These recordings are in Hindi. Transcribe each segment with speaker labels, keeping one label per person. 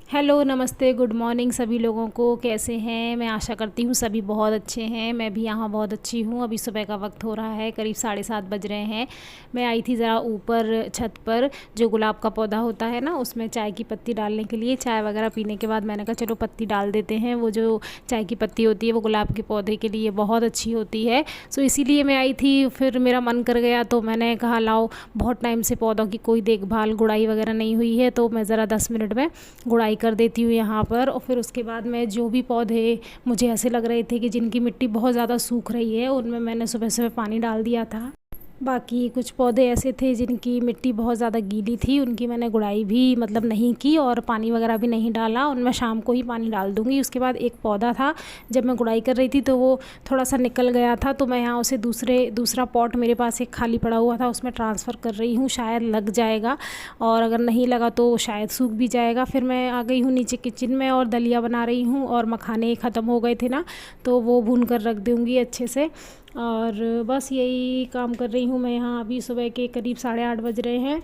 Speaker 1: हेलो, नमस्ते, गुड मॉर्निंग सभी लोगों को। कैसे हैं? मैं आशा करती हूँ सभी बहुत अच्छे हैं। मैं भी यहाँ बहुत अच्छी हूँ। अभी सुबह का वक्त हो रहा है, करीब 7:30 बज रहे हैं। मैं आई थी ज़रा ऊपर छत पर, जो गुलाब का पौधा होता है ना, उसमें चाय की पत्ती डालने के लिए। चाय वगैरह पीने के बाद मैंने कहा चलो पत्ती डाल देते हैं। वो जो चाय की पत्ती होती है वो गुलाब के पौधे के लिए बहुत अच्छी होती है। सो इसीलिए मैं आई थी। फिर मेरा मन कर गया तो मैंने कहा लाओ, बहुत टाइम से पौधों की कोई देखभाल गुड़ाई वगैरह नहीं हुई है, तो मैं ज़रा 10 मिनट में गुड़ाई कर देती हूँ यहाँ पर। और फिर उसके बाद मैं जो भी पौधे मुझे ऐसे लग रहे थे कि जिनकी मिट्टी बहुत ज़्यादा सूख रही है, उनमें मैंने सुबह सुबह पानी डाल दिया था। बाकी कुछ पौधे ऐसे थे जिनकी मिट्टी बहुत ज़्यादा गीली थी, उनकी मैंने गुड़ाई भी मतलब नहीं की और पानी वगैरह भी नहीं डाला। उनमें शाम को ही पानी डाल दूँगी। उसके बाद एक पौधा था, जब मैं गुड़ाई कर रही थी तो वो थोड़ा सा निकल गया था, तो मैं यहाँ उसे दूसरा पॉट मेरे पास एक खाली पड़ा हुआ था, उसमें ट्रांसफ़र कर रही हूँ। शायद लग जाएगा, और अगर नहीं लगा तो शायद सूख भी जाएगा। फिर मैं आ गई हूँ नीचे किचन में और दलिया बना रही हूँ, और मखाने ख़त्म हो गए थे ना, तो वो भून कर रख दूँगी अच्छे से। और बस यही काम कर रही हूँ मैं यहाँ। अभी सुबह के करीब 8:30 बज रहे हैं,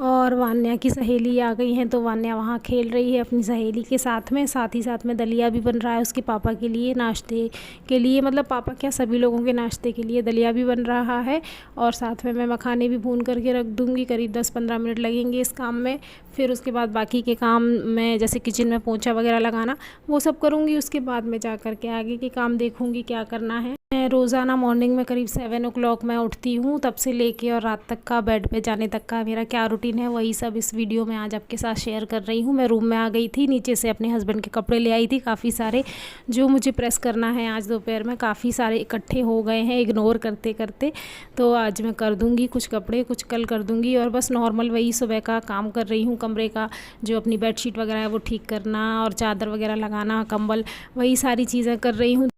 Speaker 1: और वान्या की सहेली आ गई हैं, तो वान्या वहाँ खेल रही है अपनी सहेली के साथ में। साथ ही साथ में दलिया भी बन रहा है उसके पापा के लिए नाश्ते के लिए, मतलब पापा क्या, सभी लोगों के नाश्ते के लिए दलिया भी बन रहा है। और साथ में मैं मखाने भी भून करके रख दूँगी। करीब 10-15 मिनट लगेंगे इस काम में। फिर उसके बाद बाकी के काम में, जैसे किचन में पोंछा वगैरह लगाना, वो सब करूँगी। उसके बाद में जा कर के आगे के काम देखूँगी क्या करना है। मैं रोज़ाना मॉर्निंग में करीब 7 o'clock मैं उठती हूँ। तब से लेके और रात तक का, बेड पे जाने तक का मेरा क्या रूटीन है, वही सब इस वीडियो में आज आपके साथ शेयर कर रही हूँ। मैं रूम में आ गई थी, नीचे से अपने हस्बैंड के कपड़े ले आई थी काफ़ी सारे, जो मुझे प्रेस करना है आज दोपहर में। काफ़ी सारे इकट्ठे हो गए हैं इग्नोर करते करते, तो आज मैं कर दूँगी। कुछ कपड़े कुछ कल कर दूँगी, और बस नॉर्मल वही सुबह का काम कर रही हूँ। कमरे का जो अपनी बेडशीट वगैरह है वो ठीक करना, और चादर वगैरह लगाना, कंबल, वही सारी चीज़ें कर रही हूँ।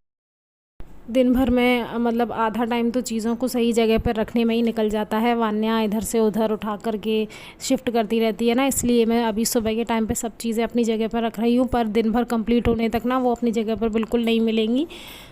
Speaker 1: दिन भर में मतलब आधा टाइम तो चीज़ों को सही जगह पर रखने में ही निकल जाता है। वान्या इधर से उधर उठा करके शिफ्ट करती रहती है ना, इसलिए मैं अभी सुबह के टाइम पे सब चीज़ें अपनी जगह पर रख रही हूँ, पर दिन भर कंप्लीट होने तक ना वो अपनी जगह पर बिल्कुल नहीं मिलेंगी।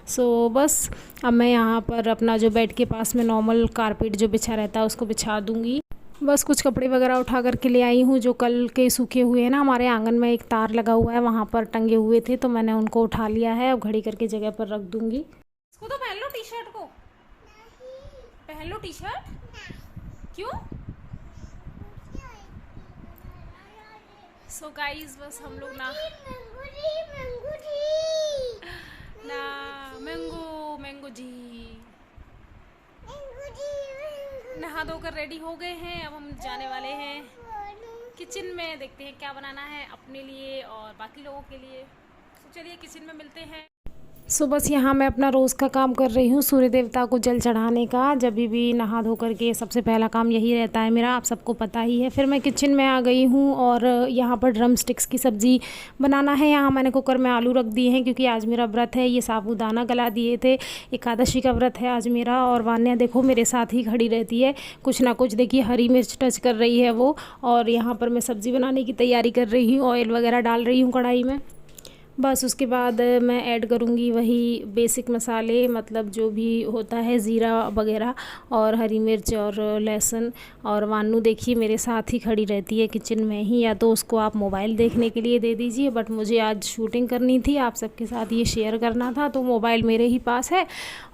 Speaker 1: सो बस अब मैं यहाँ पर अपना जो बेड के पास में नॉर्मल कारपेट जो बिछा रहता है उसको बिछा दूँगी। बस कुछ कपड़े वगैरह उठा करके ले आई हूँ, जो कल के सूखे हुए हैं ना। हमारे आंगन में एक तार लगा हुआ है, वहाँ पर टंगे हुए थे, तो मैंने उनको उठा लिया है। अब घड़ी करके जगह पर रख दूँगी। इसको तो पहन लो, टी शर्ट को पहन लो, टी शर्ट। क्यों? सो गाइस, बस हम लोग ना मैंगो मैंगो जी नहा धोकर रेडी हो गए हैं। अब हम जाने वाले हैं किचन में, देखते हैं क्या बनाना है अपने लिए और बाकी लोगों के लिए। तो चलिए किचन में मिलते हैं। सो बस यहाँ मैं अपना रोज़ का काम कर रही हूँ, सूर्य देवता को जल चढ़ाने का। जब भी नहा धो करके सबसे पहला काम यही रहता है मेरा, आप सबको पता ही है। फिर मैं किचन में आ गई हूँ, और यहाँ पर ड्रम स्टिक्स की सब्ज़ी बनाना है। यहाँ मैंने कुकर में आलू रख दिए हैं, क्योंकि आज मेरा व्रत है। ये साबूदाना गला दिए थे, एकादशी का व्रत है आज मेरा। और वान्या देखो मेरे साथ ही खड़ी रहती है, कुछ ना कुछ, देखिए हरी मिर्च टच कर रही है वो। और यहाँ पर मैं सब्ज़ी बनाने की तैयारी कर रही हूँ, ऑयल वगैरह डाल रही हूँ कढ़ाई में। बस उसके बाद मैं ऐड करूँगी वही बेसिक मसाले, मतलब जो भी होता है, ज़ीरा वगैरह और हरी मिर्च और लहसुन। और वानू देखिए मेरे साथ ही खड़ी रहती है किचन में ही। या तो उसको आप मोबाइल देखने के लिए दे दीजिए, बट मुझे आज शूटिंग करनी थी, आप सबके साथ ये शेयर करना था, तो मोबाइल मेरे ही पास है,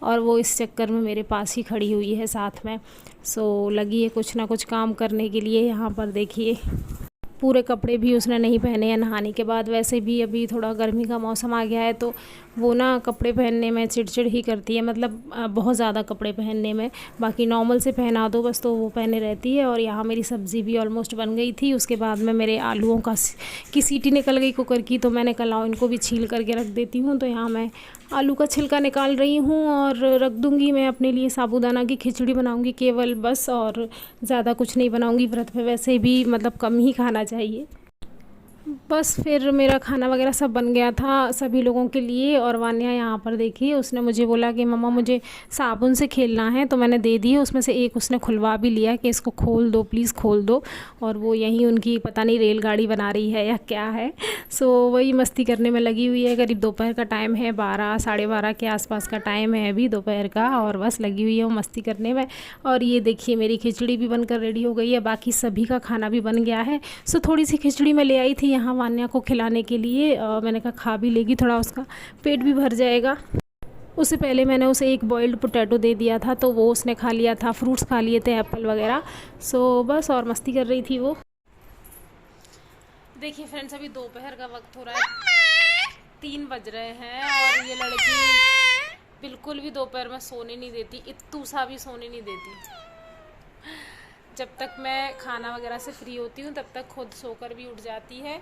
Speaker 1: और वो इस चक्कर में मेरे पास ही खड़ी हुई है साथ में। सो लगी है कुछ ना कुछ काम करने के लिए। यहाँ पर देखिए पूरे कपड़े भी उसने नहीं पहने हैं नहाने के बाद। वैसे भी अभी थोड़ा गर्मी का मौसम आ गया है, तो वो ना कपड़े पहनने में चिड़चिड़ ही करती है, मतलब बहुत ज़्यादा कपड़े पहनने में। बाकी नॉर्मल से पहना दो बस, तो वो पहने रहती है। और यहाँ मेरी सब्ज़ी भी ऑलमोस्ट बन गई थी। उसके बाद में मेरे आलूओं की सीटी निकल गई कुकर की, तो मैंने कहा इनको भी छील करके रख देती हूँ। तो यहाँ मैं आलू का छिलका निकाल रही हूँ, और रख दूँगी। मैं अपने लिए साबूदाना की खिचड़ी बनाऊँगी केवल, बस, और ज़्यादा कुछ नहीं बनाऊँगी। व्रत पे वैसे भी मतलब कम ही खाना चाहिए। बस फिर मेरा खाना वगैरह सब बन गया था सभी लोगों के लिए। और वान्या यहाँ पर देखिए, उसने मुझे बोला कि मम्मा मुझे साबुन से खेलना है, तो मैंने दे दिए। उसमें से एक उसने खुलवा भी लिया कि इसको खोल दो प्लीज़, खोल दो। और वो यहीं उनकी पता नहीं रेलगाड़ी बना रही है या क्या है। सो वही मस्ती करने में लगी हुई है। करीब दोपहर का टाइम है, 12 साढ़े 12 के आसपास का टाइम है अभी दोपहर का, और बस लगी हुई है वो मस्ती करने में। और ये देखिए मेरी खिचड़ी भी बनकर रेडी हो गई है, बाकी सभी का खाना भी बन गया है। सो थोड़ी सी खिचड़ी मैं ले आई थी यहाँ वान्या को खिलाने के लिए। मैंने कहा खा भी लेगी, थोड़ा उसका पेट भी भर जाएगा। उससे पहले मैंने उसे एक बॉइल्ड पोटैटो दे दिया था, तो वो उसने खा लिया था, फ्रूट्स खा लिए थे, एप्पल वगैरह। सो बस और मस्ती कर रही थी वो। देखिए फ्रेंड्स, अभी दोपहर का वक्त हो रहा है, 3 बज रहे हैं और ये लड़की बिल्कुल भी दोपहर में सोने नहीं देती, इत्तू सा भी सोने नहीं देती। जब तक मैं खाना वगैरह से फ्री होती हूँ तब तक खुद सोकर भी उठ जाती है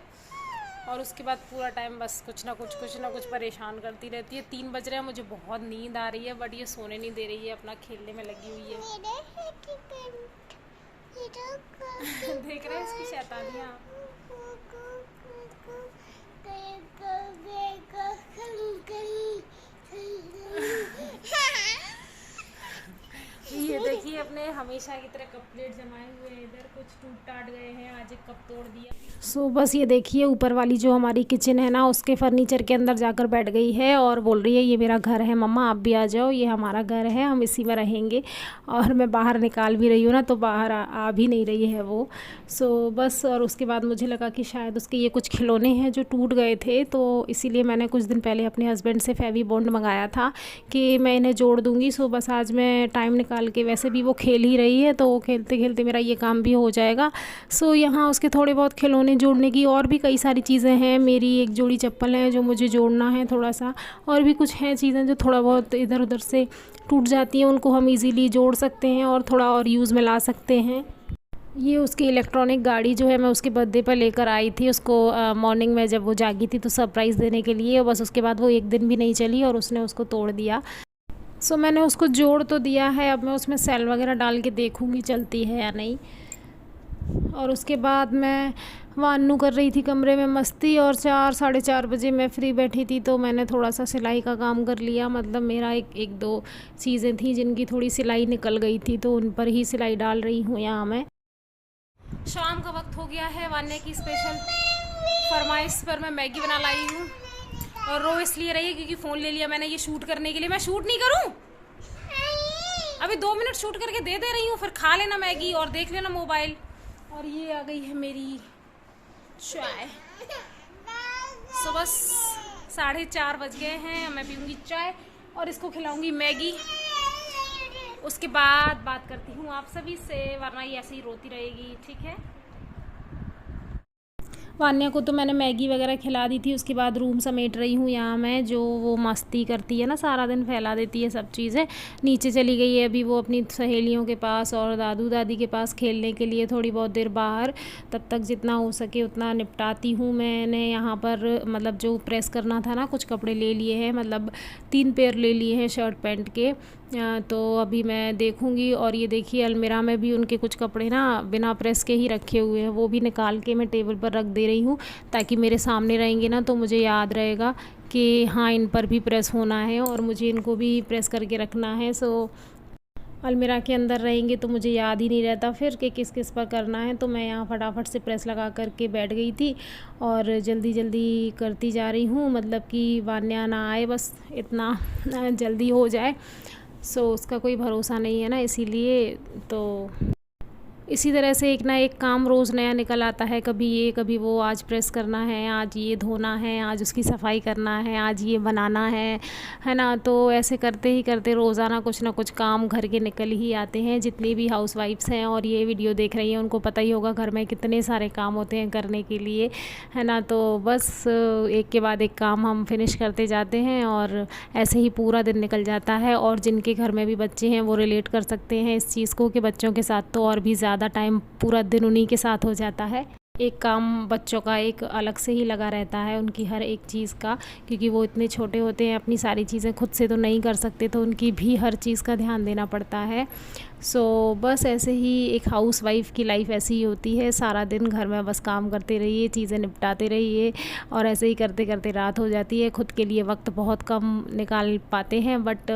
Speaker 1: और उसके बाद पूरा टाइम बस कुछ ना कुछ परेशान करती रहती है। 3 बज रहे हैं, मुझे बहुत नींद आ रही है, बट ये सोने नहीं दे रही है, अपना खेलने में लगी हुई है। देख रहे हैं इसकी शैतानियाँ। ये देखिए अपने हमेशा की तरह कप प्लेट जमाए हुए हैं, इधर कुछ टूट टाट गए हैं, आज एक कप तोड़ दिया। सो बस ये देखिए ऊपर वाली जो हमारी किचन है ना, उसके फर्नीचर के अंदर जाकर बैठ गई है और बोल रही है ये मेरा घर है मम्मा, आप भी आ जाओ, ये हमारा घर है, हम इसी में रहेंगे। और मैं बाहर निकाल भी रही हूँ ना, तो बाहर आ भी नहीं रही है वो। सो बस, और उसके बाद मुझे लगा कि शायद उसके ये कुछ खिलौने हैं जो टूट गए थे, तो इसीलिए मैंने कुछ दिन पहले अपने हस्बैंड से फेवी बॉन्ड मंगाया था कि मैं इन्हें जोड़ दूँगी। सो बस आज मैं टाइम निकाल के, वैसे भी वो खेल ही रही है तो वो खेलते खेलते मेरा ये काम भी हो जाएगा। सो यहाँ उसके थोड़े बहुत खिलौने जोड़ने की और भी कई सारी चीज़ें हैं। मेरी एक जोड़ी चप्पल है जो मुझे जोड़ना है थोड़ा सा, और भी कुछ हैं चीज़ें जो थोड़ा बहुत इधर उधर से टूट जाती हैं, उनको हम इजीली जोड़ सकते हैं और थोड़ा और यूज़ में ला सकते हैं। ये उसकी इलेक्ट्रॉनिक गाड़ी जो है, मैं उसके बर्थडे पर लेकर आई थी उसको मॉर्निंग में जब वो जागी थी तो सरप्राइज़ देने के लिए। बस उसके बाद वो एक दिन भी नहीं चली और उसने उसको तोड़ दिया। सो मैंने उसको जोड़ तो दिया है, अब मैं उसमें सेल वगैरह डाल के देखूँगी चलती है या नहीं। और उसके बाद मैं वान्नू कर रही थी कमरे में मस्ती, और 4 साढ़े 4 बजे मैं फ्री बैठी थी तो मैंने थोड़ा सा सिलाई का काम कर लिया। मतलब मेरा एक दो चीज़ें थी जिनकी थोड़ी सिलाई निकल गई थी, तो उन पर ही सिलाई डाल रही हूँ यहाँ मैं। शाम का वक्त हो गया है, वान्या की स्पेशल फरमाइश पर मैं मैगी बना लाई हूँ और रो इसलिए रही है क्योंकि फ़ोन ले लिया मैंने ये शूट करने के लिए। मैं शूट नहीं करूँ, अभी 2 मिनट शूट करके दे रही हूँ, फिर खा लेना मैगी और देख लेना मोबाइल। और ये आ गई है मेरी चाय। सुबह 4:30 बज गए हैं, मैं पीऊँगी चाय और इसको खिलाऊँगी मैगी। उसके बाद बात करती हूँ आप सभी से, वरना ये ऐसे ही रोती रहेगी, ठीक है। वान्या को तो मैंने मैगी वगैरह खिला दी थी, उसके बाद रूम समेट रही हूँ यहाँ मैं। जो वो मस्ती करती है ना, सारा दिन फैला देती है सब चीज़ें। नीचे चली गई है अभी वो अपनी सहेलियों के पास और दादू दादी के पास खेलने के लिए थोड़ी बहुत देर बाहर। तब तक जितना हो सके उतना निपटाती हूँ। मैंने यहाँ पर मतलब जो प्रेस करना था ना, कुछ कपड़े ले लिए हैं, मतलब 3 पेयर ले लिए हैं शर्ट पैंट के, तो अभी मैं देखूँगी। और ये देखिए अलमीरा में भी उनके कुछ कपड़े ना बिना प्रेस के ही रखे हुए हैं, वो भी निकाल के मैं टेबल पर रख दे रही हूँ ताकि मेरे सामने रहेंगे ना तो मुझे याद रहेगा कि हाँ इन पर भी प्रेस होना है और मुझे इनको भी प्रेस करके रखना है। सो अलमीरा के अंदर रहेंगे तो मुझे याद ही नहीं रहता फिर कि किस किस पर करना है। तो मैं यहाँ फटाफट से प्रेस लगा करके बैठ गई थी और जल्दी जल्दी करती जा रही हूँ, मतलब कि वान्या ना आए, बस इतना जल्दी हो जाए। सो उसका कोई भरोसा नहीं है ना, इसीलिए तो इसी तरह से एक ना एक काम रोज़ नया निकल आता है, कभी ये कभी वो। आज प्रेस करना है, आज ये धोना है, आज उसकी सफाई करना है, आज ये बनाना है ना। तो ऐसे करते ही करते रोज़ाना कुछ ना कुछ काम घर के निकल ही आते हैं। जितनी भी हाउसवाइफ्स हैं और ये वीडियो देख रही हैं उनको पता ही होगा घर में कितने सारे काम होते हैं करने के लिए, है ना। तो बस एक के बाद एक काम हम फिनिश करते जाते हैं और ऐसे ही पूरा दिन निकल जाता है। और जिनके घर में भी बच्चे हैं वो रिलेट कर सकते हैं इस चीज़ को कि बच्चों के साथ तो और भी ज़्यादा टाइम पूरा दिन उन्हीं के साथ हो जाता है। एक काम बच्चों का एक अलग से ही लगा रहता है, उनकी हर एक चीज़ का, क्योंकि वो इतने छोटे होते हैं, अपनी सारी चीज़ें खुद से तो नहीं कर सकते, तो उनकी भी हर चीज़ का ध्यान देना पड़ता है। सो बस ऐसे ही एक हाउसवाइफ़ की लाइफ ऐसी ही होती है, सारा दिन घर में बस काम करते रहिए, चीज़ें निपटाते रहिए और ऐसे ही करते करते रात हो जाती है। खुद के लिए वक्त बहुत कम निकाल पाते हैं, बट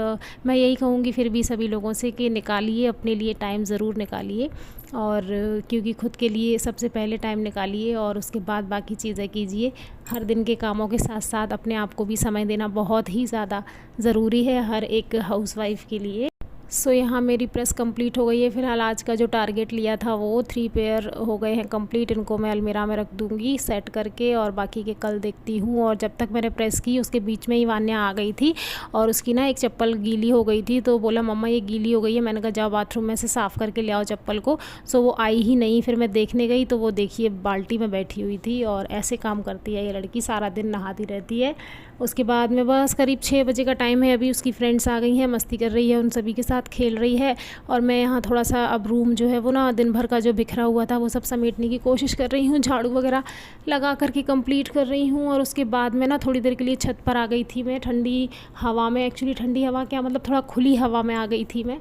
Speaker 1: मैं यही कहूँगी फिर भी सभी लोगों से कि निकालिए, अपने लिए टाइम ज़रूर निकालिए। और क्योंकि खुद के लिए सबसे पहले टाइम निकालिए और उसके बाद बाकी चीज़ें कीजिए। हर दिन के कामों के साथ साथ अपने आप को भी समय देना बहुत ही ज़्यादा ज़रूरी है हर एक हाउसवाइफ़ के लिए। सो यहाँ मेरी प्रेस कंप्लीट हो गई है। फ़िलहाल आज का जो टारगेट लिया था वो 3 पेयर हो गए हैं कंप्लीट। इनको मैं अलमीरा में रख दूँगी सेट करके, और बाकी के कल देखती हूँ। और जब तक मैंने प्रेस की उसके बीच में ही वान्या आ गई थी और उसकी ना एक चप्पल गीली हो गई थी, तो बोला मम्मा ये गीली हो गई है। मैंने कहा जाओ बाथरूम में से साफ़ करके ले आओ चप्पल को। सो वो आई ही नहीं। फिर मैं देखने गई तो वो देखिए बाल्टी में बैठी हुई थी, और ऐसे काम करती है ये लड़की, सारा दिन नहाती रहती है। उसके बाद में बस करीब 6 बजे का टाइम है। अभी उसकी फ्रेंड्स आ गई हैं, मस्ती कर रही है, उन सभी के साथ खेल रही है। और मैं यहाँ थोड़ा सा अब रूम जो है वो ना दिन भर का जो बिखरा हुआ था वो सब समेटने की कोशिश कर रही हूँ, झाड़ू वगैरह लगा करके कंप्लीट कर रही हूँ। और उसके बाद में ना थोड़ी देर के लिए छत पर आ गई थी मैं, ठंडी हवा में। एक्चुअली ठंडी हवा क्या, मतलब थोड़ा खुली हवा में आ गई थी मैं।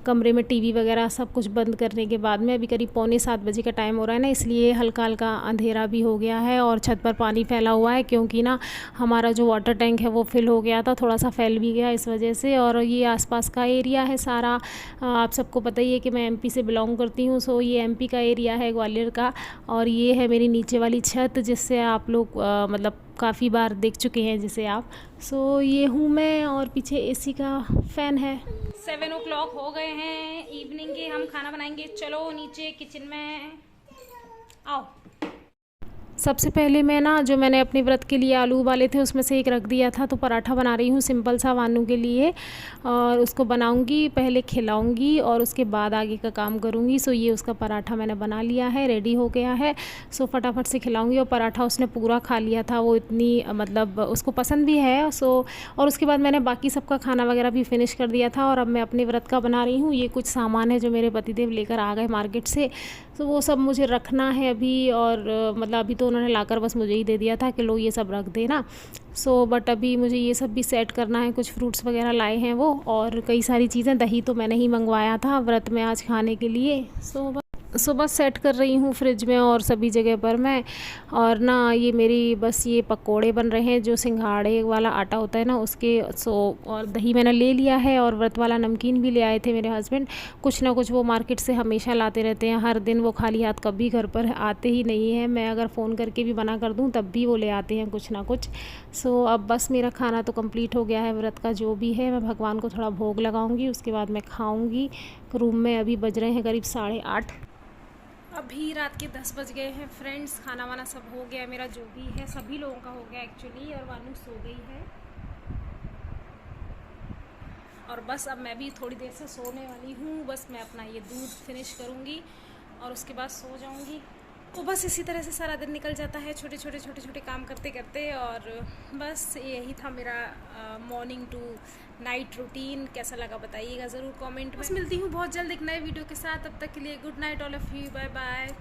Speaker 1: कमरे में टीवी वगैरह सब कुछ बंद करने के बाद में अभी करीब पौने 7 बजे का टाइम हो रहा है ना, इसलिए हल्का हल्का अंधेरा भी हो गया है। और छत पर पानी फैला हुआ है, क्योंकि ना हमारा जो वाटर टैंक है वो फिल हो गया था, थोड़ा सा फैल भी गया इस वजह से। और ये आसपास का एरिया है सारा, आप सबको पता ही है कि मैं एमपी से बिलोंग करती हूँ। सो ये एमपी का एरिया है, ग्वालियर का। और ये है मेरी नीचे वाली छत, जिससे आप लोग मतलब काफ़ी बार देख चुके हैं जिसे आप। सो ये हूँ मैं, और पीछे एसी का फ़ैन है। 7 o'clock हो गए हैं इवनिंग के। हम खाना बनाएंगे, चलो नीचे किचन में आओ। सबसे पहले मैं ना जो मैंने अपने व्रत के लिए आलू उबाले थे उसमें से एक रख दिया था, तो पराठा बना रही हूँ सिंपल सा वानू के लिए। और उसको बनाऊँगी, पहले खिलाऊँगी और उसके बाद आगे का काम करूँगी। सो ये उसका पराठा मैंने बना लिया है, रेडी हो गया है। सो फटाफट से खिलाऊँगी। और पराठा उसने पूरा खा लिया था, वो इतनी मतलब उसको पसंद भी है। सो और उसके बाद मैंने बाकी सबका खाना वगैरह भी फिनिश कर दिया था। और अब मैं अपने व्रत का बना रही हूँ। ये कुछ सामान है जो मेरे पतिदेव लेकर आ गए मार्केट से, तो वो सब मुझे रखना है अभी। और मतलब अभी तो उन्होंने लाकर बस मुझे ही दे दिया था कि लो ये सब रख देना। सो बट अभी मुझे ये सब भी सेट करना है। कुछ फ्रूट्स वगैरह लाए हैं वो, और कई सारी चीज़ें, दही तो मैंने ही मंगवाया था व्रत में आज खाने के लिए। सो बस सेट कर रही हूँ फ्रिज में और सभी जगह पर मैं। और ना ये मेरी बस ये पकोड़े बन रहे हैं, जो सिंघाड़े वाला आटा होता है ना उसके। और दही मैंने ले लिया है, और व्रत वाला नमकीन भी ले आए थे मेरे हस्बैंड। कुछ ना कुछ वो मार्केट से हमेशा लाते रहते हैं, हर दिन वो खाली हाथ कभी घर पर आते ही नहीं हैं। मैं अगर फ़ोन करके भी मना कर दूँ तब भी वो ले आते हैं कुछ ना कुछ। सो अब बस मेरा खाना तो कंप्लीट हो गया है व्रत का जो भी है। मैं भगवान को थोड़ा भोग लगाऊंगी, उसके बाद मैं खाऊंगी। रूम में अभी बज रहे हैं करीब 8:30। अभी रात के 10 बज गए हैं फ्रेंड्स। खाना वाना सब हो गया मेरा, जो भी है सभी लोगों का हो गया एक्चुअली। और वानू सो गई है, और बस अब मैं भी थोड़ी देर से सोने वाली हूँ। बस मैं अपना ये दूध फिनिश करूँगी और उसके बाद सो जाऊँगी। तो बस इसी तरह से सारा दिन निकल जाता है, छोटे छोटे काम करते करते। और बस यही था मेरा मॉर्निंग टू नाइट रूटीन। कैसा लगा बताइएगा ज़रूर कमेंट में। बस मिलती हूँ बहुत जल्द एक नए वीडियो के साथ। तब तक के लिए good night all of you, bye bye.